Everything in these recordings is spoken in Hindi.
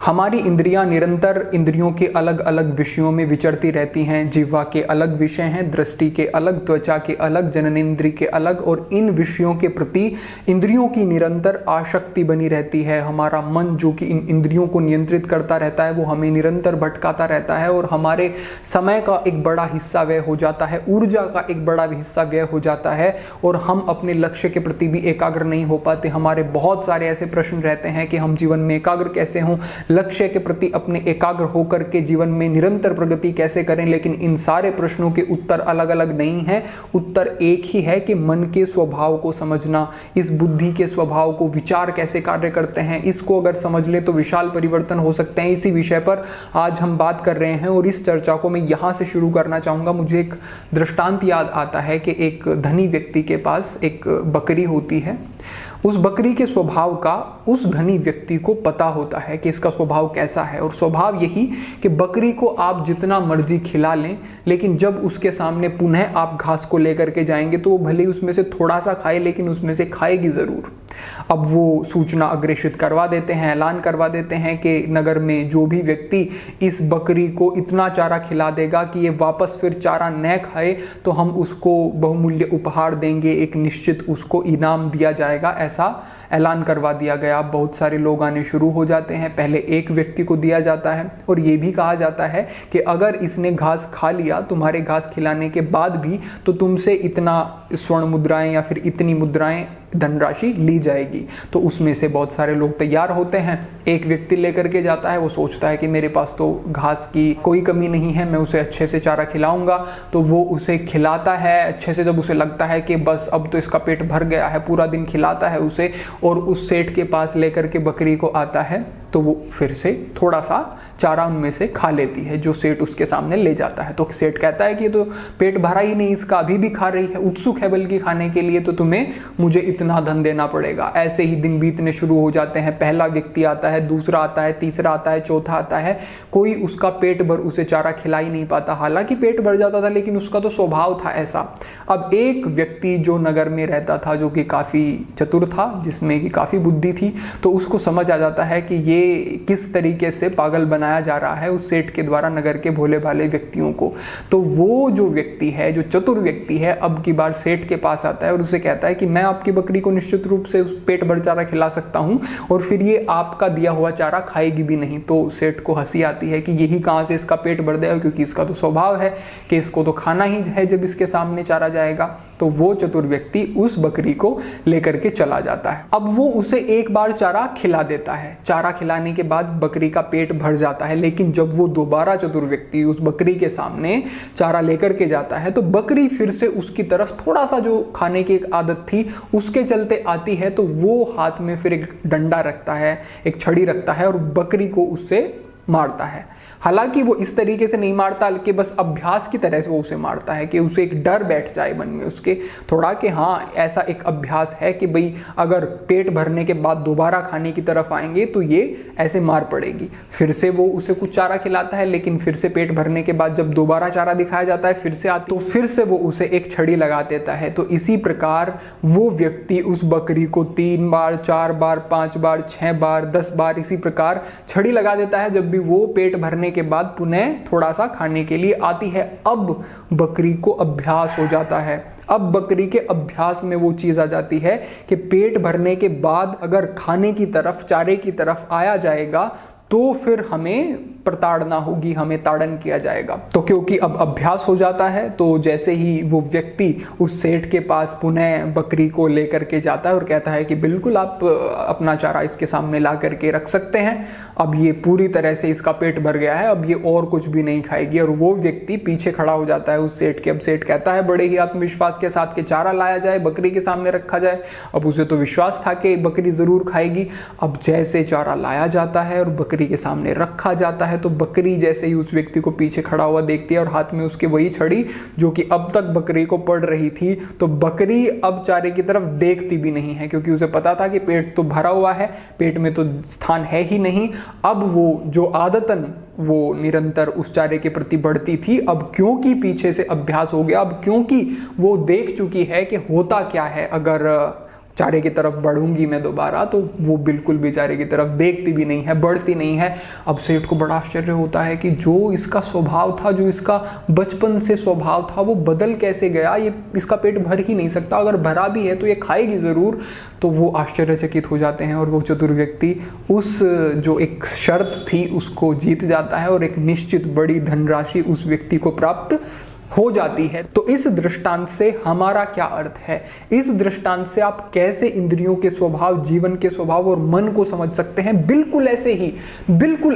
हमारी इंद्रियां निरंतर इंद्रियों के अलग अलग विषयों में विचरती रहती हैं। जिह्वा के अलग विषय हैं, दृष्टि के अलग, त्वचा के अलग, जननेंद्रिय के अलग, और इन विषयों के प्रति इंद्रियों की निरंतर आसक्ति बनी रहती है। हमारा मन जो कि इन इंद्रियों को नियंत्रित करता रहता है, वो हमें निरंतर भटकाता रहता है और हमारे समय का एक बड़ा हिस्सा व्यय हो जाता है, ऊर्जा का एक बड़ा हिस्सा व्यय हो जाता है और हम अपने लक्ष्य के प्रति भी एकाग्र नहीं हो पाते। हमारे बहुत सारे ऐसे प्रश्न रहते हैं कि हम जीवन में एकाग्र कैसे हों, लक्ष्य के प्रति अपने एकाग्र होकर के जीवन में निरंतर प्रगति कैसे करें। लेकिन इन सारे प्रश्नों के उत्तर अलग अलग नहीं है, उत्तर एक ही है कि मन के स्वभाव को समझना, इस बुद्धि के स्वभाव को, विचार कैसे कार्य करते हैं, इसको अगर समझ ले तो विशाल परिवर्तन हो सकते हैं। इसी विषय पर आज हम बात कर रहे हैं और इस चर्चा को मैं यहां से शुरू करना चाहूंगा। मुझे एक दृष्टांत याद आता है कि एक धनी व्यक्ति के पास एक बकरी होती है। उस बकरी के स्वभाव का उस धनी व्यक्ति को पता होता है कि इसका स्वभाव कैसा है, और स्वभाव यही कि बकरी को आप जितना मर्जी खिला लें, लेकिन जब उसके सामने पुनः आप घास को लेकर के जाएंगे तो वो भले ही उसमें से थोड़ा सा खाए, लेकिन उसमें से खाएगी जरूर। अब वो सूचना अग्रेषित करवा देते हैं, ऐलान करवा देते हैं कि नगर में जो भी व्यक्ति इस बकरी को इतना चारा खिला देगा कि ये वापस फिर चारा न खाए तो हम उसको बहुमूल्य उपहार देंगे, एक निश्चित उसको इनाम दिया जाएगा। ऐसा ऐलान करवा दिया गया। बहुत सारे लोग आने शुरू हो जाते हैं। पहले एक व्यक्ति को दिया जाता है और ये भी कहा जाता है कि अगर इसने घास खा लिया तुम्हारे घास खिलाने के बाद भी, तो तुमसे इतना स्वर्ण मुद्राएं या फिर इतनी मुद्राएं धनराशि ली जाएगी। तो उसमें से बहुत सारे लोग तैयार होते हैं। एक व्यक्ति लेकर के जाता है, वो सोचता है कि मेरे पास तो घास की कोई कमी नहीं है, मैं उसे अच्छे से चारा खिलाऊंगा। तो वो उसे खिलाता है अच्छे से। जब उसे लगता है कि बस अब तो इसका पेट भर गया है, पूरा दिन खिलाता है उसे और उस सेठ के पास लेकर के बकरी को आता है, तो वो फिर से थोड़ा सा चारा उनमें से खा लेती है जो सेठ उसके सामने ले जाता है। तो सेठ कहता है कि ये तो पेट भरा ही नहीं इसका, अभी भी खा रही है, उत्सुक है बल्कि खाने के लिए, तो तुम्हें मुझे इतना धन देना पड़ेगा। ऐसे ही दिन बीतने शुरू हो जाते हैं। पहला व्यक्ति आता है, दूसरा आता है, तीसरा आता है, चौथा आता है। कोई उसका पेट भर उसे चारा खिला ही नहीं पाता। हालांकि पेट भर जाता था, लेकिन उसका तो स्वभाव था ऐसा। अब एक व्यक्ति जो नगर में रहता था, जो कि काफी चतुर था, जिसमें कि काफी बुद्धि थी, तो उसको समझ आ जाता है कि ये किस तरीके से पागल बनाया जा रहा है उस सेठ के द्वारा नगर के भोले भाले व्यक्तियों को। तो वो जो व्यक्ति है, जो चतुर व्यक्ति है, अब की बार सेठ के पास आता है और उसे कहता है कि मैं आपकी बकरी को निश्चित रूप से पेट भर चारा खिला सकता हूं और फिर ये आपका दिया हुआ चारा खाएगी भी नहीं। तो सेठ को हंसी आती है कि यही कहां से इसका पेट भर देगा, क्योंकि इसका तो स्वभाव है कि इसको तो खाना ही है जब इसके सामने चारा जाएगा। तो वो चतुर व्यक्ति उस बकरी को लेकर के चला जाता है। अब वो उसे एक बार चारा खिला देता है। चारा खिलाने के बाद बकरी का पेट भर जाता है, लेकिन जब वो दोबारा चतुर व्यक्ति उस बकरी के सामने चारा लेकर के जाता है, तो बकरी फिर से उसकी तरफ थोड़ा सा जो खाने की एक आदत थी उसके चलते आती है। तो वो हाथ में फिर एक डंडा रखता है, एक छड़ी रखता है और बकरी को उससे मारता है। हालांकि वो इस तरीके से नहीं मारता, बल्कि बस अभ्यास की तरह से वो उसे मारता है कि उसे एक डर बैठ जाए मन में उसके थोड़ा, कि हाँ ऐसा एक अभ्यास है कि भाई अगर पेट भरने के बाद दोबारा खाने की तरफ आएंगे तो ये ऐसे मार पड़ेगी। फिर से वो उसे कुछ चारा खिलाता है, लेकिन फिर से पेट भरने के बाद जब दोबारा चारा दिखाया जाता है फिर से आती, तो फिर से वो उसे एक छड़ी लगा देता है। तो इसी प्रकार वो व्यक्ति उस बकरी को 3 बार, 4 बार, 5 बार, 6 बार, 10 बार इसी प्रकार छड़ी लगा देता है। जब भी वो पेट भरने के बाद पुनः थोड़ा सा खाने के लिए आती है, अब बकरी को अभ्यास हो जाता है। अब बकरी के अभ्यास में वो चीज आ जाती है कि पेट भरने के बाद अगर खाने की तरफ, चारे की तरफ आया जाएगा तो फिर हमें प्रताड़ना होगी, हमें ताड़न किया जाएगा। तो क्योंकि अब अभ्यास हो जाता है, तो जैसे ही वो व्यक्ति उस सेठ के पास पुनः बकरी को लेकर के जाता है और कहता है कि बिल्कुल आप अपना चारा इसके सामने ला करके रख सकते हैं, अब ये पूरी तरह से इसका पेट भर गया है, अब ये और कुछ भी नहीं खाएगी। और वो व्यक्ति पीछे खड़ा हो जाता है उस सेठ के। अब सेठ कहता है बड़े ही आत्मविश्वास के साथ कि चारा लाया जाए, बकरी के सामने रखा जाए। अब उसे तो विश्वास था कि बकरी जरूर खाएगी। अब जैसे चारा लाया जाता है और बकरी के सामने रखा जाता है, तो बकरी जैसे ही उस व्यक्ति को पीछे खड़ा हुआ देखती है और हाथ में उसके वही छड़ी जो कि अब तक बकरी को पड़ रही थी, तो बकरी अब चारे की तरफ देखती भी नहीं है, क्योंकि उसे पता था कि पेट तो भरा हुआ है, पेट में तो स्थान है ही नहीं। अब वो जो आदतन वो निरंतर उस चारे के प्रति बढ़ती थी, अब क्योंकि पीछे से अभ्यास हो गया, अब क्योंकि वो देख चुकी है कि होता क्या है अगर चारे की तरफ बढ़ूंगी मैं दोबारा, तो वो बिल्कुल भी चारे की तरफ देखती भी नहीं है, बढ़ती नहीं है। अब सेठ को बड़ा आश्चर्य होता है कि जो इसका स्वभाव था, जो इसका बचपन से स्वभाव था, वो बदल कैसे गया, ये इसका पेट भर ही नहीं सकता, अगर भरा भी है तो ये खाएगी जरूर। तो वो आश्चर्यचकित हो जाते हैं और वो चतुर व्यक्ति उस जो एक शर्त थी उसको जीत जाता है और एक निश्चित बड़ी धनराशि उस व्यक्ति को प्राप्त हो जाती है। तो इस दृष्टांत से हमारा क्या अर्थ है, इस दृष्टांत से आप कैसे इंद्रियों के स्वभाव, जीवन के स्वभाव और मन को समझ सकते हैं। बिल्कुल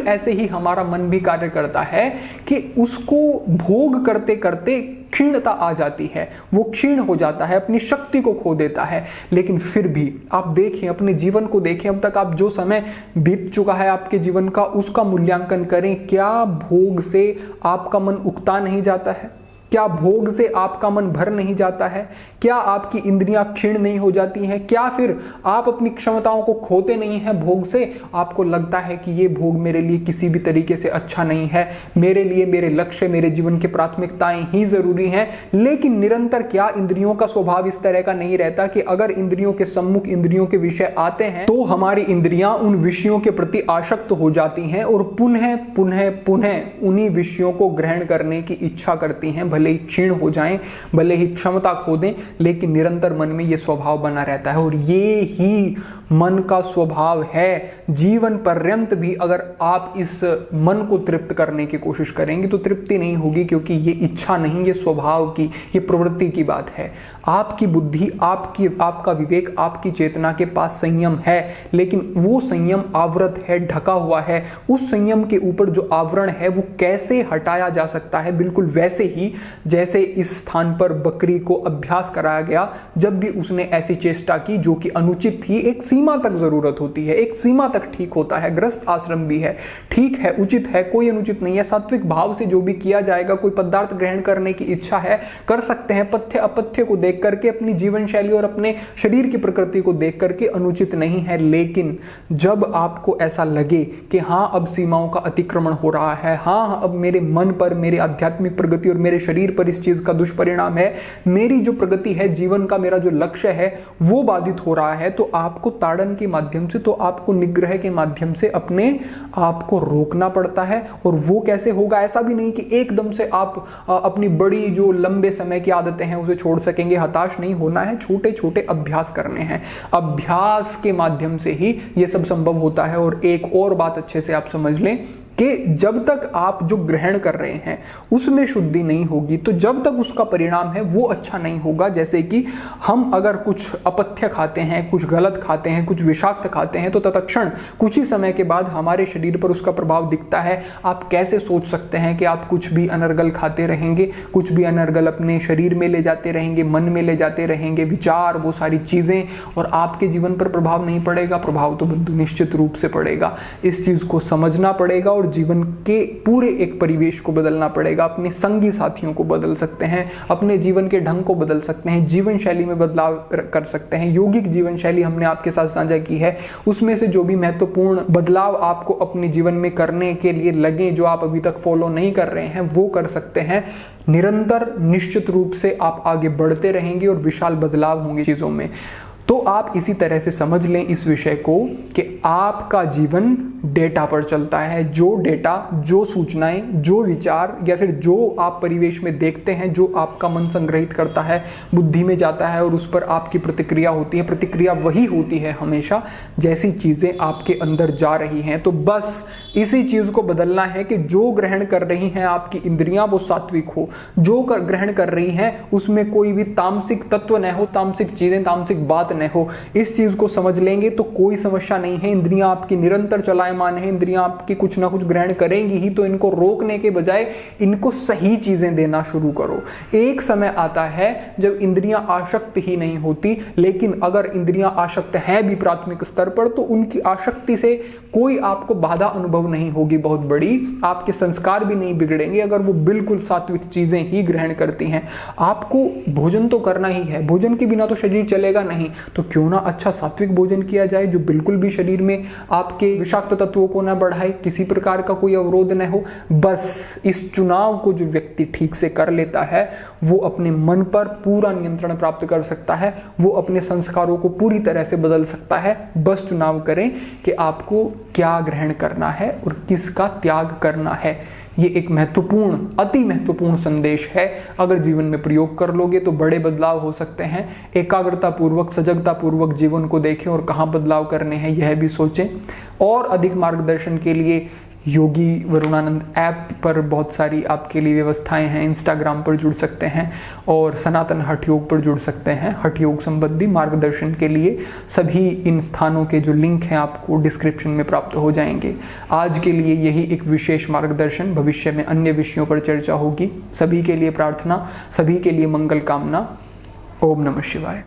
ऐसे ही हमारा मन भी कार्य करता है कि उसको भोग करते करते क्षीणता आ जाती है, वो क्षीण हो जाता है, अपनी शक्ति को खो देता है। लेकिन फिर भी आप देखें, अपने जीवन को देखें, अब तक आप जो समय बीत चुका है आपके जीवन का, उसका मूल्यांकन करें। क्या भोग से आपका मन उकता नहीं जाता है? क्या भोग से आपका मन भर नहीं जाता है? क्या आपकी इंद्रियां क्षीण नहीं हो जाती हैं? क्या फिर आप अपनी क्षमताओं को खोते नहीं हैं भोग से? आपको लगता है कि ये भोग मेरे लिए किसी भी तरीके से अच्छा नहीं है, मेरे लिए मेरे लक्ष्य, मेरे जीवन की प्राथमिकताएं ही जरूरी हैं। लेकिन निरंतर क्या इंद्रियों का स्वभाव इस तरह का नहीं रहता कि अगर इंद्रियों के सम्मुख इंद्रियों के विषय आते हैं तो हमारी इंद्रियां उन विषयों के प्रति आसक्त हो जाती हैं और पुनः पुनः पुनः उन्हीं विषयों को ग्रहण करने की इच्छा करती हैं, भले ही क्षीण हो जाएं, भले ही क्षमता खो दें, लेकिन निरंतर मन में यह स्वभाव बना रहता है। और ये ही मन का स्वभाव है। जीवन पर्यंत भी अगर आप इस मन को तृप्त करने की कोशिश करेंगे तो तृप्ति नहीं होगी, क्योंकि ये इच्छा नहीं, ये स्वभाव की, ये प्रवृत्ति की बात है। आपकी बुद्धि, आपका विवेक, आपकी चेतना के पास संयम है, लेकिन वो संयम आवृत है, ढका हुआ है। उस संयम के ऊपर जो आवरण है वो कैसे हटाया जा सकता है? बिल्कुल वैसे ही जैसे इस स्थान पर बकरी को अभ्यास कराया गया, जब भी उसने ऐसी चेष्टा की जो कि अनुचित थी। एक सीमा तक जरूरत होती है, एक सीमा तक ठीक होता है। ग्रस्त आश्रम भी है, ठीक है, उचित है, कोई अनुचित नहीं है। सात्विक भाव से जो भी किया जाएगा, कोई पदार्थ ग्रहण करने की इच्छा है, कर सकते हैं। पथ्य अपथ्य को देख करके, अपनी जीवन शैली और अपने शरीर की प्रकृति को देख करके अनुचित नहीं है। लेकिन जब आपको ऐसा लगे कि हाँ अब सीमाओं का अतिक्रमण हो रहा है, हाँ अब मेरे मन पर, मेरे आध्यात्मिक प्रगति और मेरे शरीर पर इस चीज का दुष्परिणाम है, मेरी जो प्रगति है, जीवन का मेरा जो लक्ष्य है वो बाधित हो रहा है, तो आपको ताड़न के माध्यम से, तो आपको निग्रह के माध्यम से अपने आप को रोकना पड़ता है। और वो कैसे होगा? ऐसा भी नहीं कि एकदम से आप अपनी बड़ी जो लंबे समय की आदतें हैं उसे छोड़ सकेंगे। हताश नहीं होना है, छोटे छोटे अभ्यास करने हैं। अभ्यास के माध्यम से ही ये सब संभव होता है। और एक और बात अच्छे से आप समझ लें कि जब तक आप जो ग्रहण कर रहे हैं उसमें शुद्धि नहीं होगी, तो जब तक उसका परिणाम है वो अच्छा नहीं होगा। जैसे कि हम अगर कुछ अपथ्य खाते हैं, कुछ गलत खाते हैं, कुछ विषाक्त खाते हैं, तो तत्क्षण कुछ ही समय के बाद हमारे शरीर पर उसका प्रभाव दिखता है। आप कैसे सोच सकते हैं कि आप कुछ भी अनर्गल खाते रहेंगे, कुछ भी अनर्गल अपने शरीर में ले जाते रहेंगे, मन में ले जाते रहेंगे, विचार, वो सारी चीजें, और आपके जीवन पर प्रभाव नहीं पड़ेगा? प्रभाव तो बंधु निश्चित रूप से पड़ेगा। इस चीज को समझना पड़ेगा और जीवन के पूरे एक परिवेश को बदलना पड़ेगा। अपने संगी साथियों को बदल सकते हैं, अपने जीवन के ढंग को बदल सकते हैं, जीवन शैली में बदलाव कर सकते हैं। यौगिक जीवन शैली हमने आपके साथ साझा की है, उसमें से जो भी महत्वपूर्ण बदलाव आपको अपने जीवन में करने के लिए लगे, जो आप अभी तक फॉलो नहीं कर रहे हैं, वो कर सकते हैं। निरंतर निश्चित रूप से आप आगे बढ़ते रहेंगे और विशाल बदलाव होंगे चीजों में। तो आप इसी तरह से समझ लें इस विषय को कि आपका जीवन डेटा पर चलता है। जो डेटा, जो सूचनाएं, जो विचार या फिर जो आप परिवेश में देखते हैं, जो आपका मन संग्रहित करता है, बुद्धि में जाता है और उस पर आपकी प्रतिक्रिया होती है। प्रतिक्रिया वही होती है हमेशा जैसी चीजें आपके अंदर जा रही हैं। तो बस इसी चीज को बदलना है कि जो ग्रहण कर रही हैं आपकी इंद्रियां वो सात्विक हो, जो ग्रहण कर रही हैं उसमें कोई भी तामसिक तत्व न हो, तामसिक चीजें, तामसिक बात न हो। इस चीज को समझ लेंगे तो कोई समस्या नहीं है। इंद्रियां आपकी निरंतर चलायमान है, इंद्रियां आपकी कुछ ना कुछ ग्रहण करेंगी ही, तो इनको रोकने के बजाय इनको सही चीजें देना शुरू करो। एक समय आता है जब इंद्रियां आसक्त ही नहीं होती, लेकिन अगर इंद्रियां आसक्त हैं भी प्राथमिक स्तर पर, तो उनकी आसक्ति से कोई आपको बाधा अनुभव नहीं होगी बहुत बड़ी। आपके संस्कार भी नहीं बिगड़ेंगे अगर वो बिल्कुल सात्विक चीजें ही ग्रहण करती हैं। आपको भोजन तो करना ही है, भोजन के बिना तो शरीर चलेगा नहीं, तो क्यों ना अच्छा सात्विक भोजन किया जाए जो बिल्कुल भी शरीर में आपके विषाक्त तत्वों को ना बढ़ाए, किसी प्रकार का कोई अवरोध न हो। बस इस चुनाव को जो व्यक्ति ठीक से कर लेता है वो अपने मन पर पूरा नियंत्रण प्राप्त कर सकता है, वो अपने संस्कारों को पूरी तरह से बदल सकता है। बस चुनाव करें कि आपको क्या ग्रहण करना है और किसका त्याग करना है। ये एक महत्वपूर्ण, अति महत्वपूर्ण संदेश है। अगर जीवन में प्रयोग कर लोगे तो बड़े बदलाव हो सकते हैं। एकाग्रता पूर्वक, सजगता पूर्वक जीवन को देखें और कहाँ बदलाव करने हैं यह भी सोचें। और अधिक मार्गदर्शन के लिए योगी वरुणानंद ऐप पर बहुत सारी आपके लिए व्यवस्थाएं हैं। इंस्टाग्राम पर जुड़ सकते हैं और सनातन हठ योग पर जुड़ सकते हैं। हठ योग संबंधी मार्गदर्शन के लिए सभी इन स्थानों के जो लिंक हैं आपको डिस्क्रिप्शन में प्राप्त हो जाएंगे। आज के लिए यही एक विशेष मार्गदर्शन, भविष्य में अन्य विषयों पर चर्चा होगी। सभी के लिए प्रार्थना, सभी के लिए मंगल कामना। ओम नमः शिवाय।